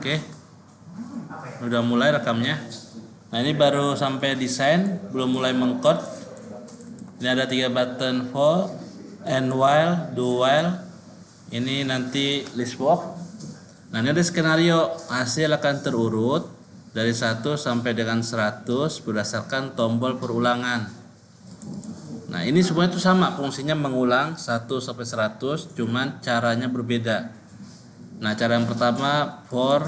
Oke, udah mulai rekamnya. Nah, ini baru sampai desain, belum mulai mengcode. Ini ada 3 button: for, and while, do while. Ini nanti list box. Nah, ini ada skenario, hasil akan terurut dari 1 sampai dengan 100 berdasarkan tombol perulangan. Nah, ini semua itu sama, fungsinya mengulang 1 sampai 100, cuman caranya berbeda. Nah, cara yang pertama for,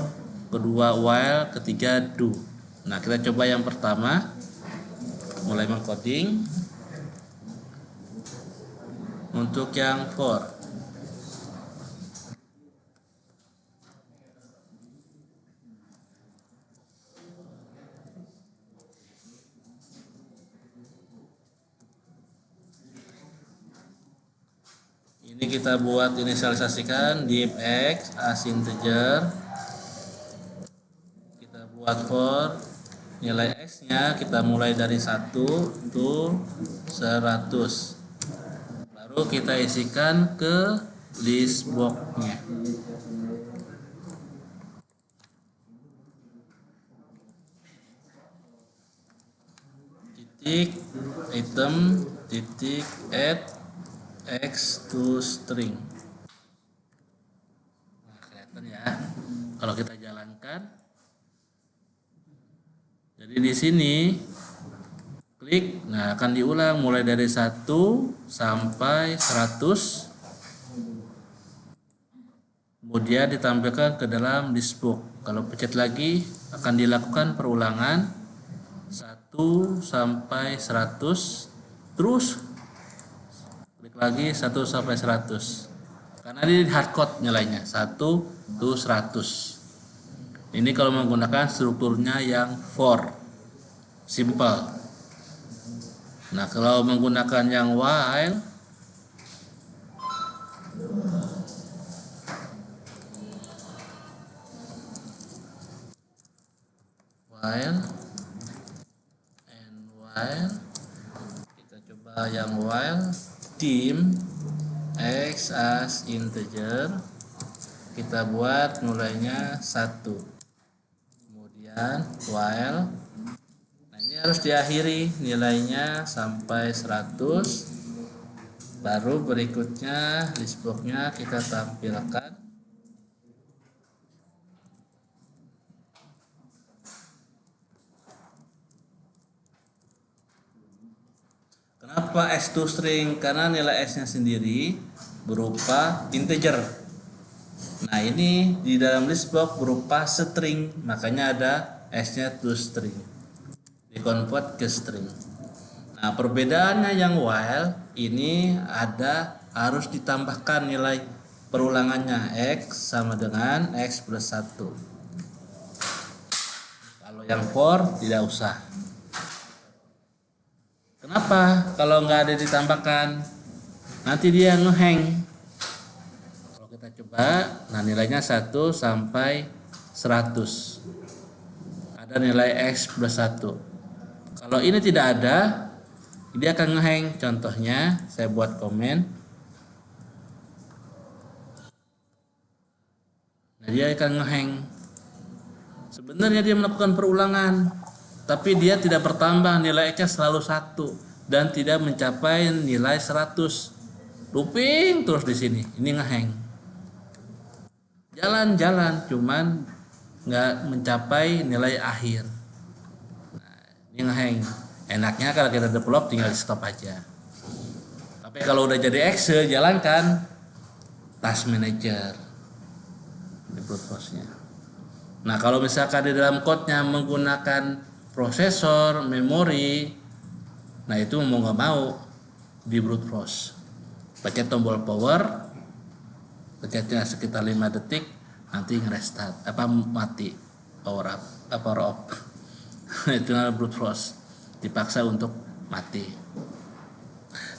kedua while, ketiga do. Nah, kita coba yang pertama, mulai mengcoding. Untuk yang for, ini kita buat inisialisasikan div x as integer. Kita buat for, nilai x nya kita mulai dari 1 to 100, baru kita isikan ke list box nya. Titik item titik add x to string. Nah, kelihatan ya kalau kita jalankan. Jadi di sini klik, nah akan diulang mulai dari 1 sampai 100, kemudian ditampilkan ke dalam list box. Kalau pencet lagi akan dilakukan perulangan 1 sampai 100, terus klik lagi 1 sampai 100, karena ini hardcode nilainya 1 to 100. Ini kalau menggunakan strukturnya yang for, simple. Nah, kalau menggunakan yang while, and while, kita coba yang while dim x as integer, kita buat mulainya 1, kemudian while. Nah, ini harus diakhiri nilainya sampai 100, baru berikutnya list box-nya kita tampilkan. Kenapa x to string? Karena nilai x nya sendiri berupa integer. Nah, ini di dalam list box berupa string, makanya ada x nya to string, dikonvert ke string. Nah, perbedaannya yang while ini ada harus ditambahkan nilai perulangannya, x sama dengan x plus 1. Kalau yang for tidak usah. Kenapa? Kalau nggak ada ditambahkan, nanti dia ngehang. Kalau kita coba, nah nilainya 1 sampai 100. Ada nilai x plus 1. Kalau ini tidak ada, dia akan ngehang. Contohnya, saya buat komen. Nah, dia akan ngehang. Sebenarnya dia melakukan perulangan, tapi dia tidak bertambah, nilai x-nya selalu 1 dan tidak mencapai nilai 100. Looping terus di sini. Ini ngehang. Jalan-jalan cuman nggak mencapai nilai akhir. Nah, ini ngehang. Enaknya kalau kita develop tinggal di stop aja. Tapi kalau udah jadi Excel, jalankan task manager di brute force-nya. Nah, kalau misalkan di dalam code-nya menggunakan prosesor, memori, nah itu mau nggak mau di brute force. Pencet tombol power, pencetnya sekitar 5 detik, nanti nge-restart, mati, power off. Itu brute force, dipaksa untuk mati.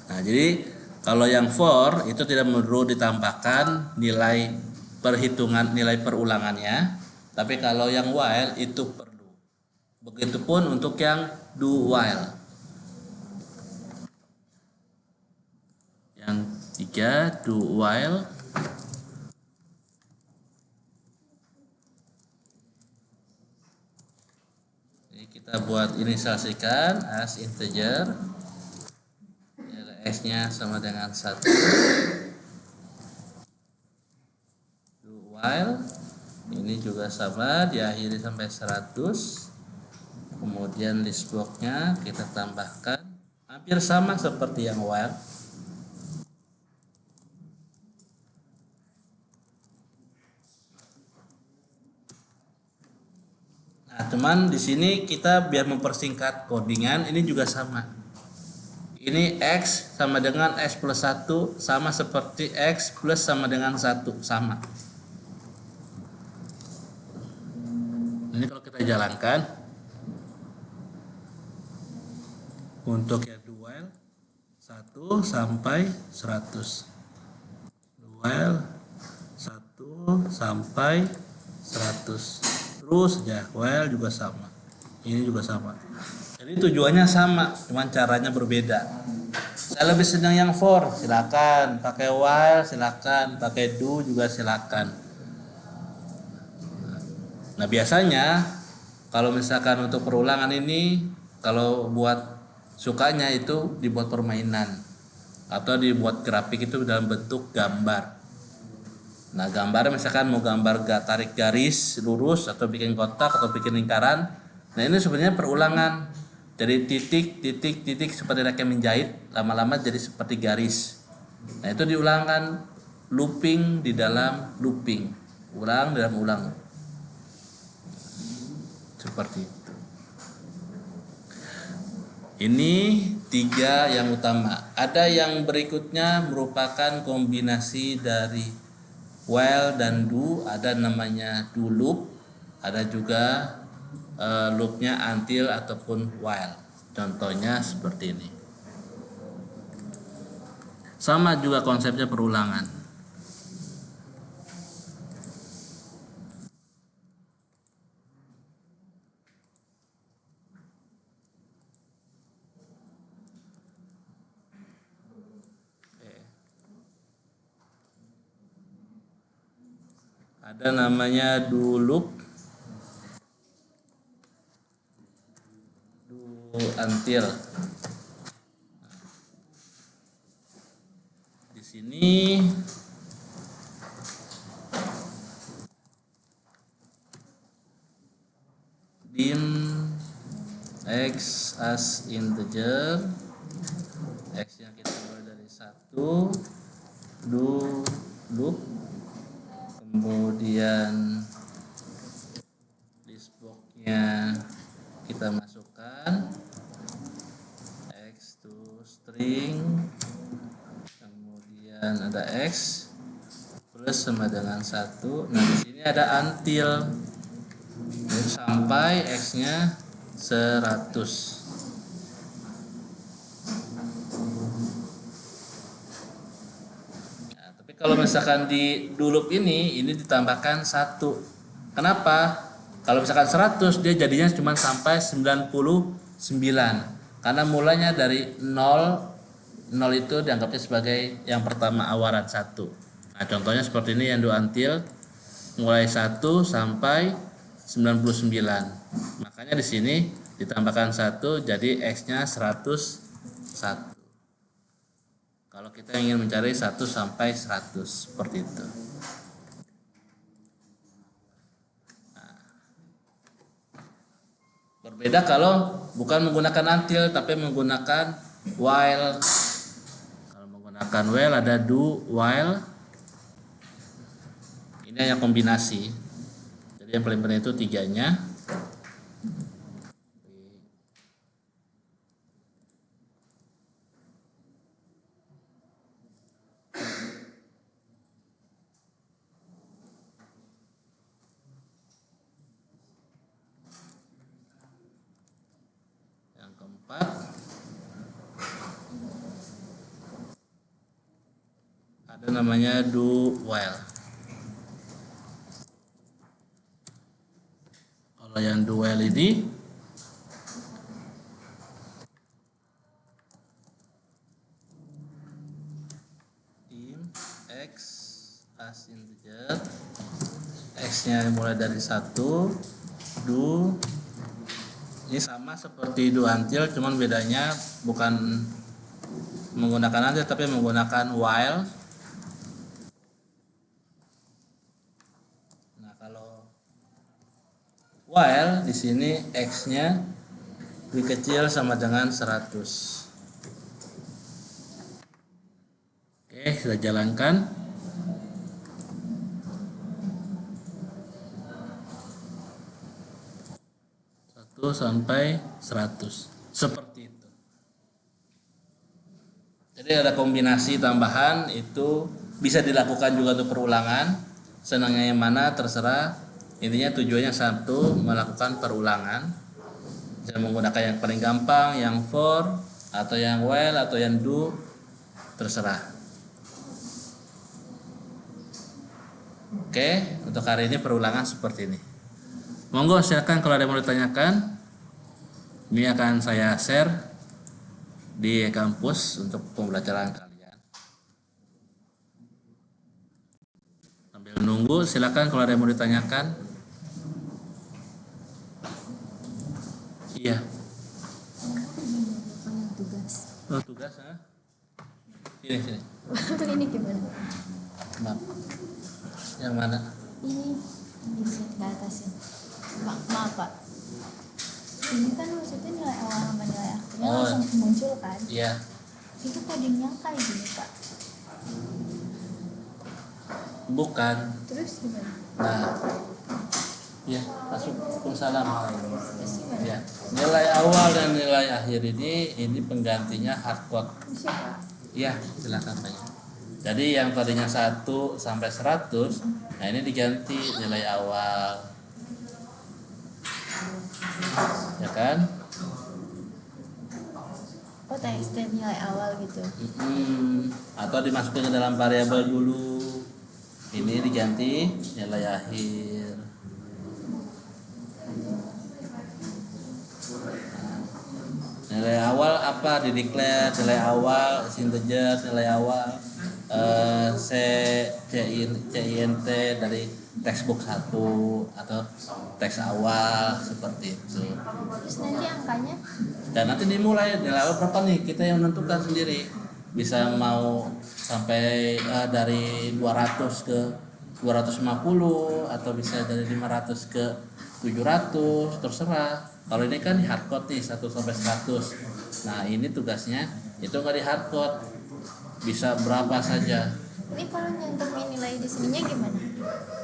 Nah, jadi kalau yang for itu tidak perlu ditambahkan nilai perhitungan, nilai perulangannya. Tapi kalau yang while itu perlu. Begitupun untuk yang do while. Yang 3 do while. kita buat inisialisasikan as integer, x nya sama dengan 1. Do while ini juga sama, diakhiri sampai 100. Kemudian list box-nya kita tambahkan hampir sama seperti yang while. Nah, cuman di sini kita biar mempersingkat codingan, ini juga sama. Ini x sama dengan x plus 1 sama seperti x plus sama dengan 1 sama. Ini kalau kita jalankan untuk yang do while 1 sampai 100. Do while 1 sampai 100. Terus ya, while juga sama. Ini juga sama. Jadi tujuannya sama, cuman caranya berbeda. Saya lebih senang yang for, silakan pakai while, silakan pakai do juga silakan. Nah, biasanya kalau misalkan untuk perulangan ini, kalau buat sukanya itu dibuat permainan atau dibuat grafik itu dalam bentuk gambar. Nah, gambar misalkan mau gambar tarik garis lurus atau bikin kotak atau bikin lingkaran. Nah, ini sebenarnya perulangan. Jadi titik seperti rakyat menjahit, lama-lama jadi seperti garis. Nah, itu diulangkan, looping di dalam looping, ulang dalam ulang. Seperti itu. Ini 3 yang utama. Ada yang berikutnya merupakan kombinasi dari while dan do. Ada namanya do loop. Ada juga loopnya until ataupun while. Contohnya seperti ini. Sama juga konsepnya perulangan. Ada namanya do loop, do until. Di sini dim x as integer, x yang kita mulai dari 1, do loop, kemudian list box-nya kita masukkan x to string, kemudian ada x plus sama dengan 1. Nah, di sini ada until sampai x-nya 100. Kalau misalkan di do loop ini ditambahkan 1. Kenapa? Kalau misalkan 100 dia jadinya cuma sampai 99. Karena mulanya dari 0 itu dianggapnya sebagai yang pertama awalan 1. Nah, contohnya seperti ini yang do until mulai 1 sampai 99. Makanya di sini ditambahkan 1 jadi x-nya 101. Kalau kita ingin mencari 1 sampai 100 seperti itu. Nah, berbeda kalau bukan menggunakan until tapi menggunakan while. Kalau menggunakan while ada do while. Ini hanya kombinasi. Jadi yang paling penting itu 3-nya. Ada namanya do while. Kalau yang do while ini dim x as integer, x-nya mulai dari 1, do Ini sama seperti do until, cuman bedanya bukan menggunakan until tapi menggunakan while. Nah, kalau while di sini x-nya lebih kecil sama dengan 100. Oke, kita jalankan. 1 sampai 100. Seperti itu. Jadi ada kombinasi tambahan, itu bisa dilakukan juga untuk perulangan. Senangnya yang mana terserah. Intinya tujuannya satu, melakukan perulangan. Bisa menggunakan yang paling gampang, yang for, atau yang while, atau yang do, terserah. Oke, untuk hari ini perulangan seperti ini. Monggo silakan kalau ada yang mau ditanyakan. Ini akan saya share di kampus untuk pembelajaran kalian. Sambil menunggu, silakan kalau ada yang mau ditanyakan. Iya. Tugas. Oh, tugas, ah? Sini. Untuk ini gimana? Maaf. Yang mana? Ini ke atas ya. Maaf Pak. Ini kan maksudnya nilai awal sama nilai akhirnya Oh. langsung muncul kan? Iya. Itu codingnya kayak gini Pak. Bukan. Terus gimana? Nah. Ya, masuk. Waalaikumsalam. Terus gimana? Ya. Nilai awal dan nilai akhir ini penggantinya hardcode. Bisa Pak. Iya, silakan tanya. Jadi yang tadinya 1 sampai 100, nah ini diganti nilai awal. Ya kan? Oh, TXT nilai awal gitu. Atau dimasukin ke dalam variabel dulu. Ini diganti nilai akhir. Nilai awal apa? Dideklar nilai awal, integer nilai awal, CINT dari textbook 1 atau teks awal seperti itu. Terus nanti angkanya? Dan nanti dimulai nilai awal berapa nih, kita yang menentukan sendiri. Bisa mau sampai dari 200 ke 250 atau bisa dari 500 ke 700, terserah. Kalau ini kan di hardcode nih 1 sampai 100. Nah, ini tugasnya itu nggak di hardcode. Bisa berapa saja. Ini kalau nyantumin nilai di sininya gimana?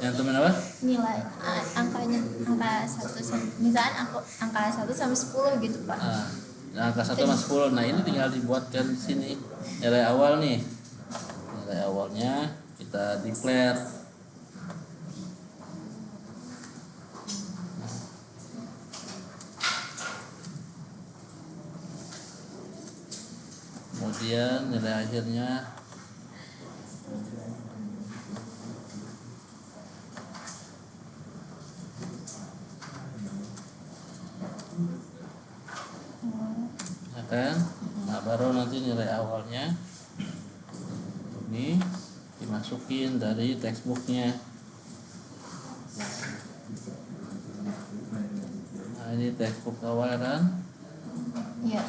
Yang teman apa? Nilai angkanya, angka 1 misalkan angka 1 sampai 10 gitu Pak. Angka 1 sama 10. Nah, ini tinggal dibuatkan di sini. Nilai awal nih. Nilai awalnya kita declare. Kemudian nilai akhirnya ya kan? Nah, baru nanti nilai awalnya ini dimasukin dari textbooknya. Nah, ini textbook awal kan? Iya.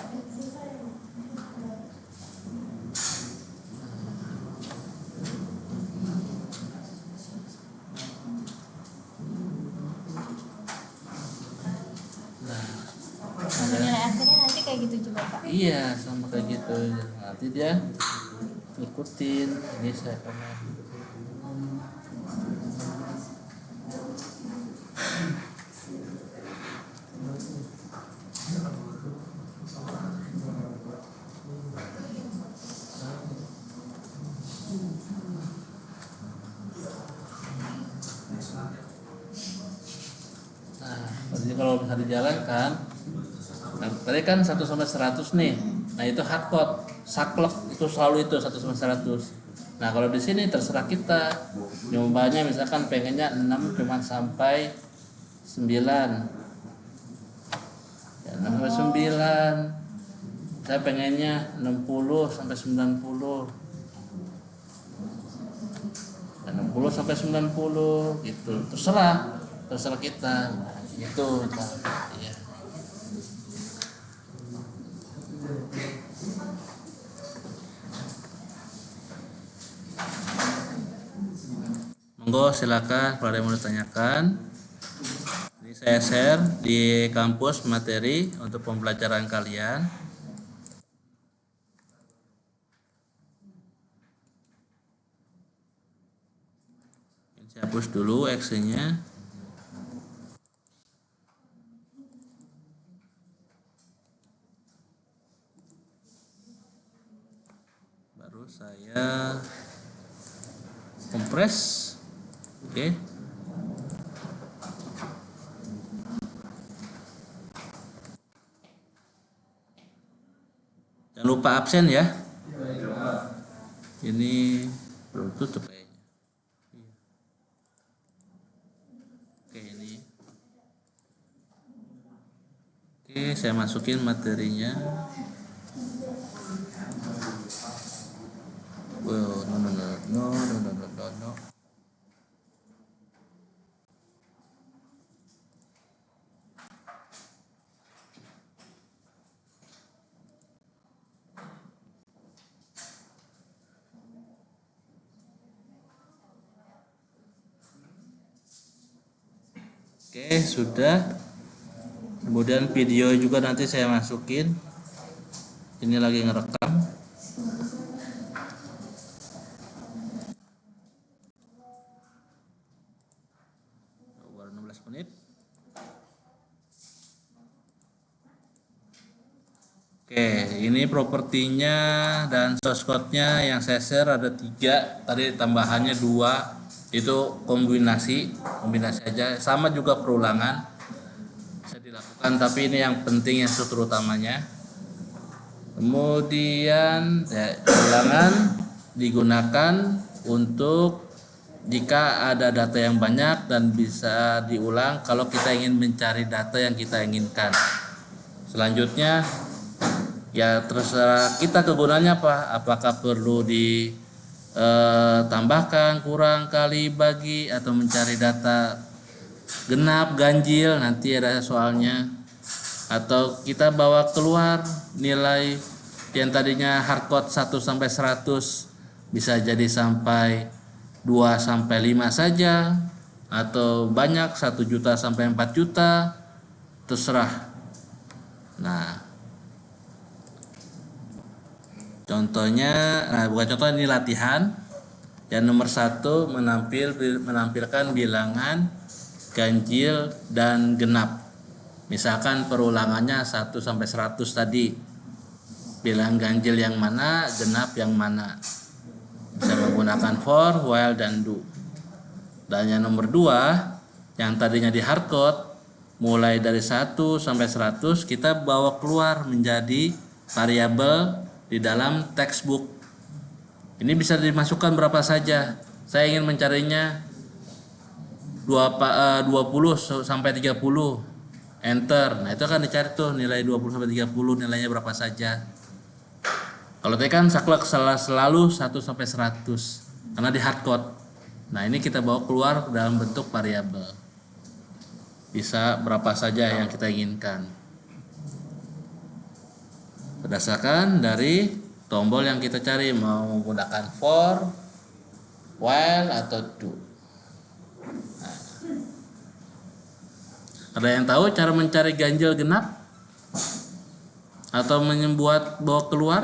Sama nilai akhirnya nanti kayak gitu juga Pak. Iya, sama kayak gitu. Nanti dia ikutin. Ini saya komen. Nah, jadi kalau bisa dijalankan, nah, tadi kan 1 sampai 100 nih. Nah, itu hardcode, saklek itu selalu itu 1 sampai 100. Nah, kalau di sini terserah kita. Nyobanya misalkan pengennya 6 cuma sampai 9. Ya, 6 sampai 9. Saya pengennya 60 sampai 90. Ya, 60 sampai 90 gitu. Terserah kita. Nah, itu. Ya. Monggo silakan kalau ada yang mau ditanyakan. Ini saya share di kampus materi untuk pembelajaran kalian. Ini saya hapus dulu Excel-nya. Baru saya kompres. Oke. Jangan lupa absen ya. Ini belum tutup kayaknya. Oke, ini. Oke, saya masukin materinya. Wow, no. Oke, sudah. Kemudian video juga nanti saya masukin. Ini lagi ngerekam. Baru 16 menit. Oke, ini propertinya dan source code-nya yang saya share ada 3. Tadi tambahannya 2. Itu kombinasi aja. Sama juga perulangan bisa dilakukan, tapi ini yang penting yang struktur utamanya. Kemudian ulangan digunakan untuk jika ada data yang banyak dan bisa diulang kalau kita ingin mencari data yang kita inginkan. Selanjutnya ya terserah kita kegunaannya apa, apakah perlu ditambahkan, kurang, kali, bagi, atau mencari data genap, ganjil, nanti ada soalnya, atau kita bawa keluar nilai yang tadinya hardcode 1 sampai 100 bisa jadi sampai 2 sampai 5 saja, atau banyak 1 juta sampai 4 juta, terserah. Nah, contohnya, bukan contoh, ini latihan. Yang nomor 1 menampilkan bilangan ganjil dan genap. Misalkan perulangannya 1 sampai 100 tadi. Bilangan ganjil yang mana, genap yang mana. Bisa menggunakan for, while, dan do. Dan yang nomor 2, yang tadinya di hardcode, mulai dari 1 sampai 100 kita bawa keluar menjadi variabel di dalam textbook. Ini bisa dimasukkan berapa saja. Saya ingin mencarinya 20 sampai 30. Enter. Nah, itu akan dicari tuh nilai 20 sampai 30, nilainya berapa saja. Kalau tadi kan saklek selalu 1 sampai 100 karena di hardcode. Nah, ini kita bawa keluar dalam bentuk variabel. Bisa berapa saja yang kita inginkan. Berdasarkan dari tombol yang kita cari, mau menggunakan for, while, atau do. Nah, ada yang tahu cara mencari ganjil genap atau membuat bawa keluar?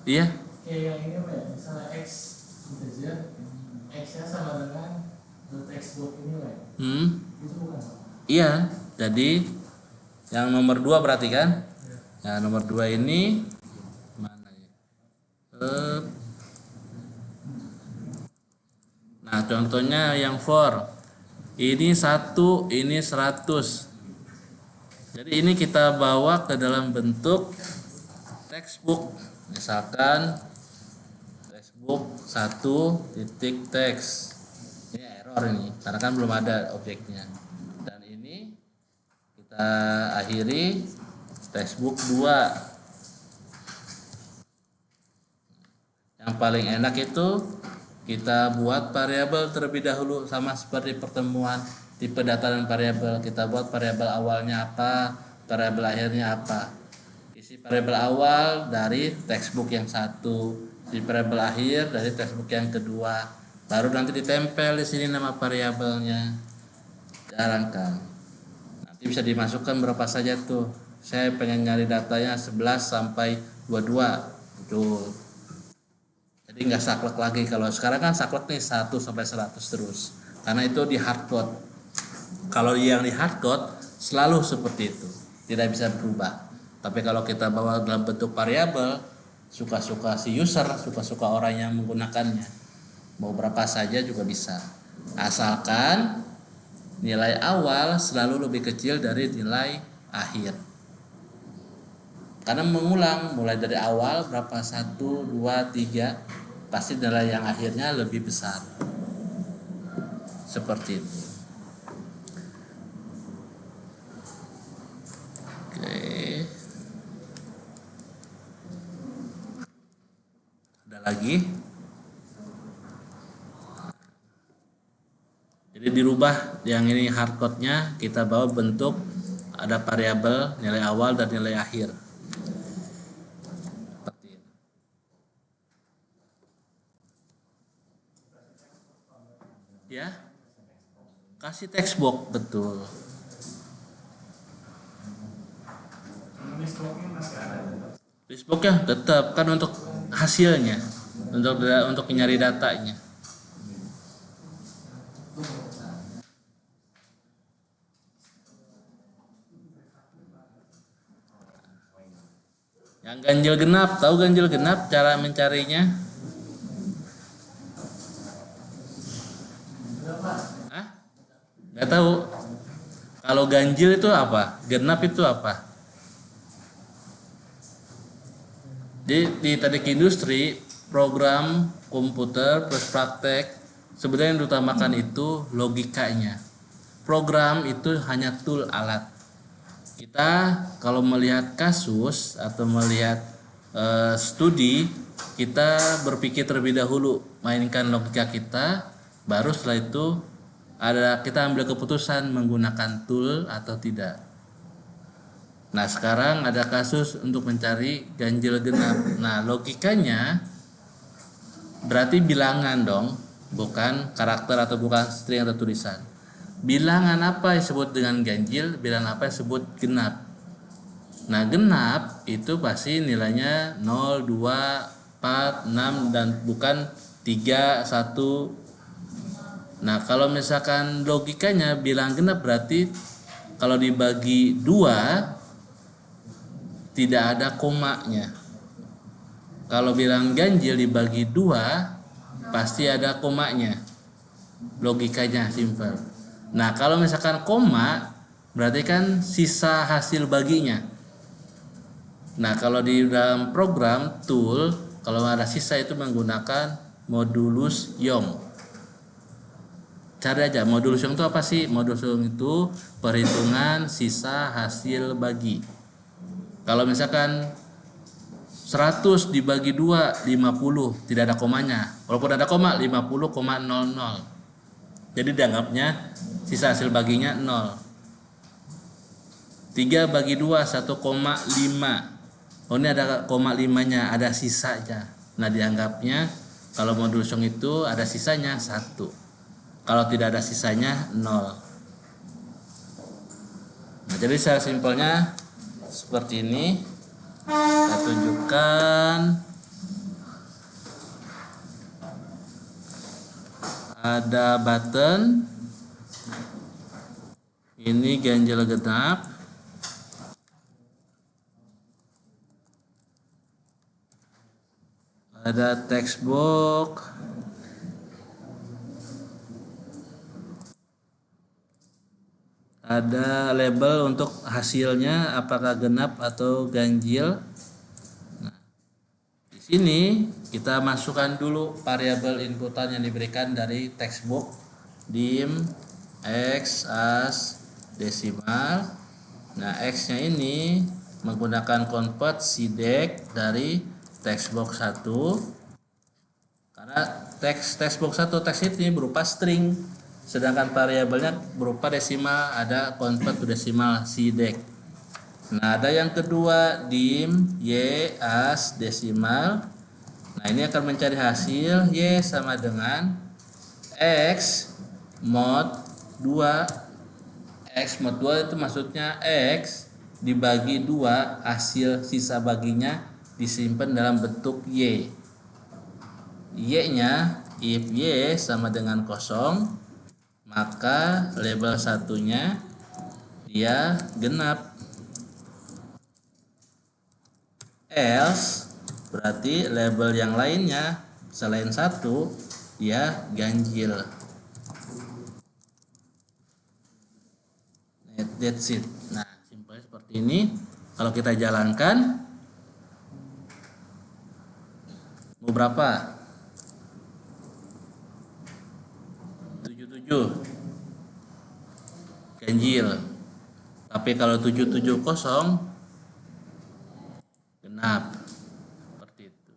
Iya. Yang ini apa ya? Misalnya X integer, X-nya sama dengan textbook ini lah. Itu bukan sama. Iya. Jadi yang nomor 2 berarti kan? Nah, nomor 2 ini mana ya? Nah, contohnya yang for. Ini 1, ini 100. Jadi ini kita bawa ke dalam bentuk textbook. Misalkan textbook 1.text. Ini error ini karena kan belum ada objeknya. Dan ini kita akhiri textbook 2. Yang paling enak itu kita buat variabel terlebih dahulu, sama seperti pertemuan tipe data dan variabel. Kita buat variabel awalnya apa, variabel akhirnya apa. Isi variabel awal dari textbook yang 1, isi variabel akhir dari textbook yang kedua. baru nanti ditempel di sini nama variabelnya, jalankan. Nanti bisa dimasukkan berapa saja tuh. Saya pengen nyari datanya 11 sampai 22. Betul. Jadi nggak saklek lagi. Kalau sekarang kan saklek nih 1 sampai 100 terus. Karena itu di hardcode. Kalau yang di hardcode selalu seperti itu, tidak bisa berubah. Tapi kalau kita bawa dalam bentuk variabel, suka-suka si user, suka-suka orang yang menggunakannya, mau berapa saja juga bisa. Asalkan nilai awal selalu lebih kecil dari nilai akhir. Karena mengulang mulai dari awal berapa 1, 2, 3, pasti nilai yang akhirnya lebih besar. Seperti itu. Oke. Ada lagi? Jadi dirubah yang ini hardcode-nya, kita bawa bentuk ada variabel nilai awal dan nilai akhir. Seperti itu. Ya. Kasih textbox, betul. Listboxnya tetap kan untuk hasilnya, untuk nyari datanya. Yang ganjil genap, tahu ganjil genap cara mencarinya? Hah? Nggak tahu. Kalau ganjil itu apa? Genap itu apa? Di teknik industri, program komputer plus praktek, sebenarnya yang diutamakan itu logikanya. Program itu hanya tool, alat. Kita kalau melihat kasus atau melihat studi, kita berpikir terlebih dahulu, mainkan logika kita, baru setelah itu kita ambil keputusan menggunakan tool atau tidak. Nah sekarang ada kasus untuk mencari ganjil genap. Nah logikanya berarti bilangan dong, bukan karakter atau bukan string atau tulisan. Bilangan apa yang disebut dengan ganjil, bilangan apa yang disebut genap. Nah genap itu pasti nilainya 0, 2, 4, 6 dan bukan 3, 1. Nah kalau misalkan logikanya bilangan genap berarti kalau dibagi 2 tidak ada komanya. Kalau bilang ganjil dibagi 2 pasti ada komanya. Logikanya simpel. Nah kalau misalkan koma berarti kan sisa hasil baginya. Nah kalau di dalam program tool kalau ada sisa itu menggunakan modulus Young. Cari aja modulus Young itu apa sih? Modulus Young itu perhitungan sisa hasil bagi. Kalau misalkan 100 dibagi 2 50 tidak ada komanya. Walaupun ada koma 50,00. Jadi dianggapnya sisa hasil baginya 0. 3 bagi 2 1,5. Oh ini ada koma 5-nya, ada sisanya. Nah dianggapnya kalau modulus Young itu ada sisanya 1. Kalau tidak ada sisanya 0. Nah jadi secara simpelnya seperti ini. Saya tunjukkan. Ada button. Ini ganjil genap. Ada textbox. Ada label untuk hasilnya apakah genap atau ganjil. Nah, di sini kita masukkan dulu variabel inputan yang diberikan dari textbook dim x as desimal. Nah, x-nya ini menggunakan convert sidec dari textbox 1. Karena textbox 1 teks ini berupa string. Sedangkan variabelnya berupa desimal, ada convert to desimal sidec. Nah ada yang kedua dim y as desimal. Nah ini akan mencari hasil y sama dengan X mod 2. X mod 2 itu maksudnya X dibagi 2, hasil sisa baginya disimpan dalam bentuk Y. Y-nya, if Y sama dengan kosong, maka label satunya dia genap. Else berarti label yang lainnya selain 1 dia ganjil. That's it. Nah, simpelnya seperti ini. Kalau kita jalankan, mau berapa? 77 ganjil. Tapi kalau 770 genap. Seperti itu.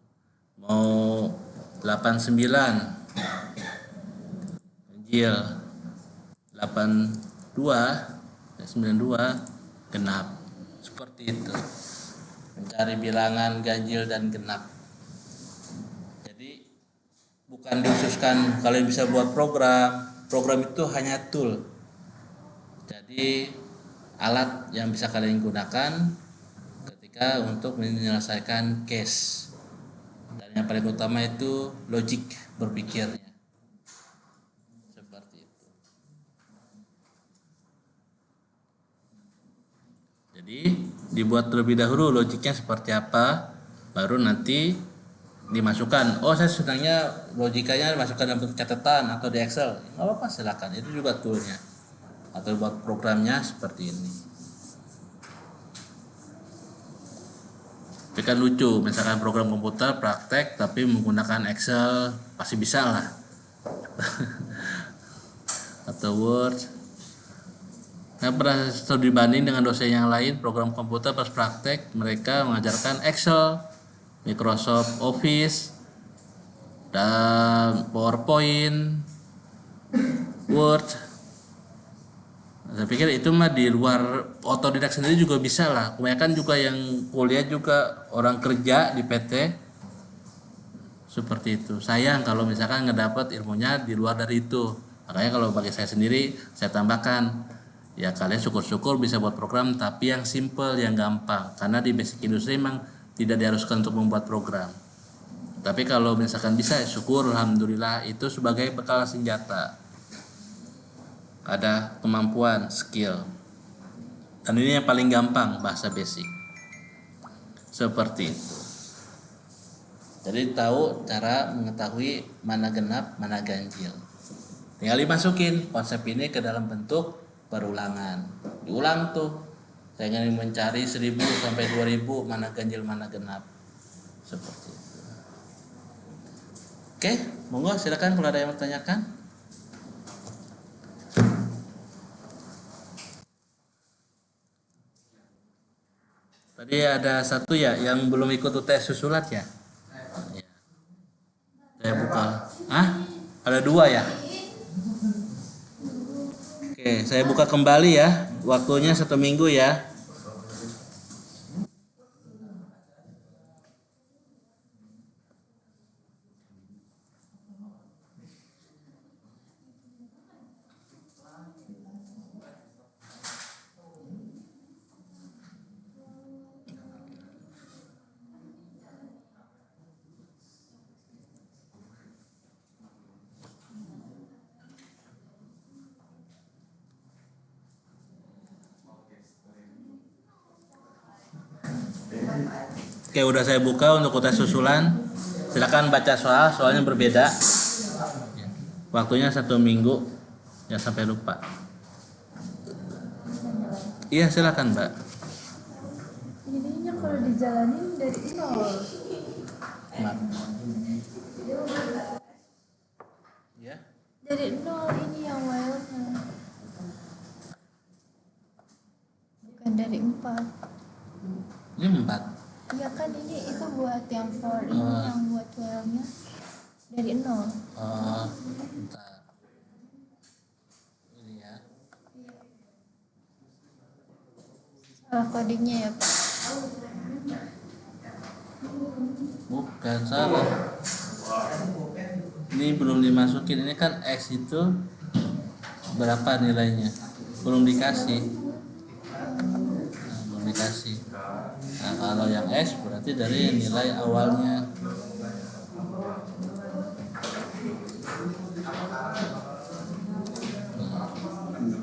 Mau 89 ganjil. 82 92 genap. Seperti itu. Mencari bilangan ganjil dan genap. Jadi bukan dikhususkan kalian bisa buat program. Program itu hanya tool. Jadi alat yang bisa kalian gunakan ketika untuk menyelesaikan case. Dan yang paling utama itu logik berpikirnya. Seperti itu. Jadi dibuat terlebih dahulu logiknya seperti apa, baru nanti dimasukkan. Oh, saya senangnya logikanya dimasukkan dalam bentuk catatan atau di Excel. Nggak apa-apa, silakan. Itu juga toolnya. Atau buat programnya seperti ini. Tapi kan lucu, misalkan program komputer praktek tapi menggunakan Excel, pasti bisa lah. Atau Word. Saya pernah studi banding dengan dosen yang lain, program komputer pas praktek mereka mengajarkan Excel, Microsoft Office, dan PowerPoint, Word. Saya pikir itu mah di luar otodidak sendiri juga bisa lah. Kebanyakan juga yang kuliah juga orang kerja di PT seperti itu. Sayang kalau misalkan ngedapat ilmunya di luar dari itu. Makanya kalau bagi saya sendiri, saya tambahkan ya kalian syukur-syukur bisa buat program tapi yang simple, yang gampang. Karena di basic industri memang tidak diharuskan untuk membuat program. Tapi kalau misalkan bisa, syukur alhamdulillah, itu sebagai bekal senjata. Ada kemampuan, skill. Dan ini yang paling gampang, bahasa basic. Seperti itu. Jadi tahu cara mengetahui mana genap, mana ganjil. Tinggal dimasukin konsep ini ke dalam bentuk perulangan. Diulang tuh. Saya ingin mencari 1000 sampai 2000 mana ganjil, mana genap. Seperti itu. Oke, monggo silakan kalau ada yang bertanyakan. Tadi ada satu ya yang belum ikut UTS susulat ya. Saya buka. Ada 2 ya. Oke, saya buka kembali ya. Waktunya 1 minggu ya. Oke, udah saya buka untuk UTS susulan. Silakan baca soalnya berbeda. Waktunya 1 minggu, jangan sampai lupa. Iya, silakan Mbak. Jadinya kalau dijalanin dari nol. Maaf. Ya. Dari nol ini yang while-nya. Bukan dari 4. Ini 4. Iya kan ini itu buat yang for ini yang buat while-nya dari nol. Bentar. Ini ya. Salah codingnya ya Pak. Bukan salah. Ini belum dimasukin, ini kan X itu berapa nilainya? Belum dikasih. Nah, belum dikasih. Nah, kalau yang X berarti dari nilai awalnya.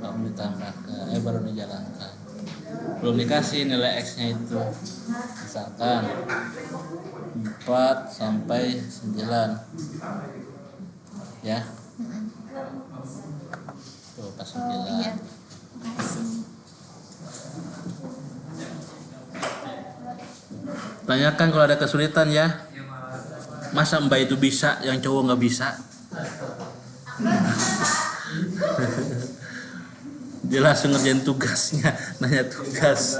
Baru ditambahkan, baru dijalankan. Belum dikasih nilai X-nya itu. Misalkan 4 sampai 9. Ya. Tuh pas 9. Oh iya, makasih. Tanyakan kalau ada kesulitan ya. Masa Mbak itu bisa, yang cowok nggak bisa? Dia langsung ngerjain tugasnya, nanya tugas.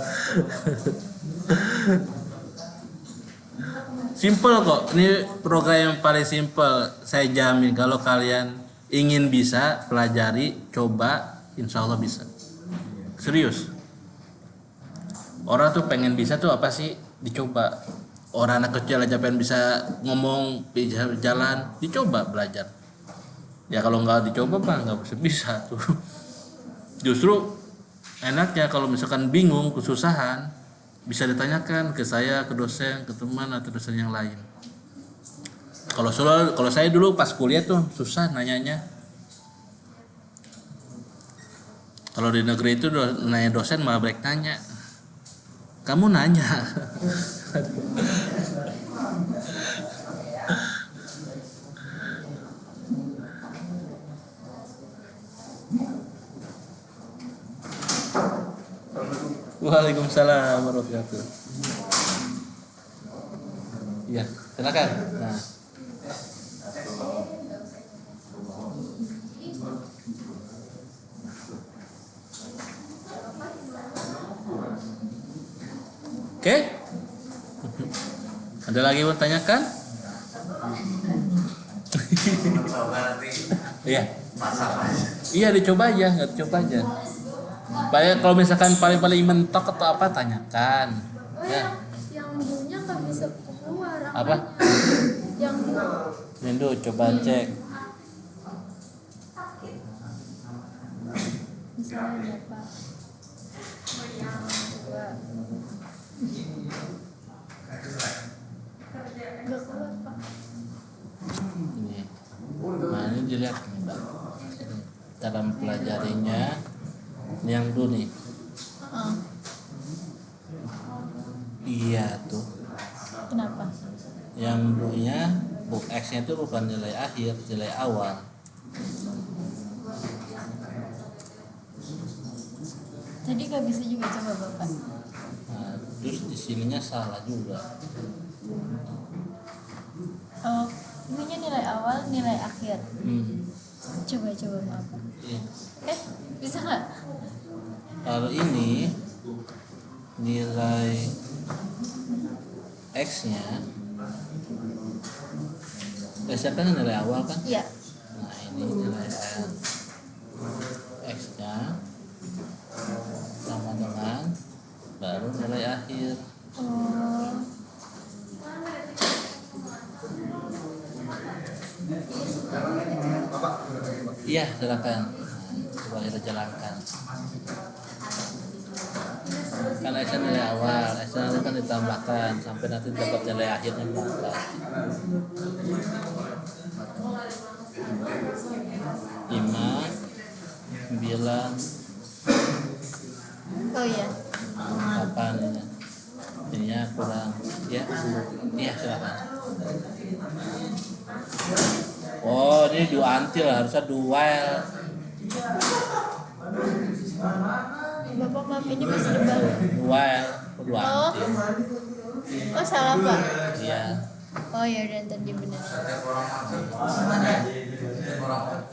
Simple kok, ini program yang paling simple. Saya jamin kalau kalian ingin bisa, pelajari, coba, insya Allah bisa. Serius. Orang tuh pengen bisa tuh apa sih? Dicoba. Orang anak kecil aja pengen bisa ngomong, bisa jalan, dicoba belajar. Ya kalau nggak dicoba mah nggak bisa tuh. Justru enaknya kalau misalkan bingung, kesusahan, bisa ditanyakan ke saya, ke dosen, ke teman atau dosen yang lain. Kalau saya dulu pas kuliah tuh susah nanyanya. Kalau di negeri itu nanya dosen malah balik nanya. Kamu nanya. Waalaikumsalam warahmatullahi wabarakatuh. Iya, silakan. Nah. Oke? Ada lagi yang mau tanyakan? Iya. Iya, dicoba aja, nggak dicoba aja. Banyak kalau misalkan paling mentok atau apa tanyakan. Ya. Yang dulunya nggak bisa keluar. Apa? Yang dulu. Rindu coba cek. Misalnya Pak. Nggak keluar Pak. Ini. Nah ini dilihat nih Mbak. Dalam pelajarinya yang dulu nih. Iya tuh. Kenapa? Yang dulunya book X-nya itu bukan nilai akhir, nilai awal. Tadi nggak bisa juga coba Bapak. Nah, terus di sininya salah juga. Oh, ininya nilai awal, nilai akhir. Coba Bapak. Iya. Bisa nggak? Kalau ini nilai X-nya, X-nya kan nilai awal kan? Iya. Nah ini nilai X-nya sama dengan baru nilai akhir. Oh. Iya silakan. Nah, coba kita jalankan. Kan X nilai awal, X nanti kan ditambahkan sampai nanti dapat nilai akhirnya berapa? 5, 9, Oh iya. 8 ini. Ininya kurang. Ya, iya silakan. Oh ini duantil, harusnya dual. Bapak maaf ini masih nebak. Dual, duantil. Oh salah Pak. Iya. Oh ya udah ntar dibenerin.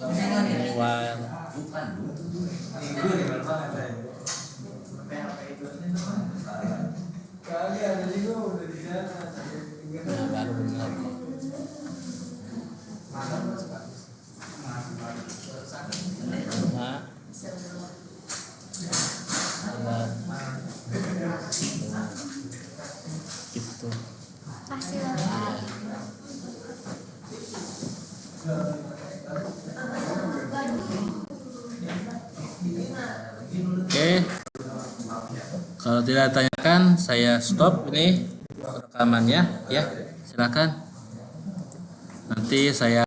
Ini dual. Nah, baru benar. Nah, gitu. Kasih Bapak. Oke, kalau tidak tanyakan saya stop ini rekamannya ya, silakan nanti saya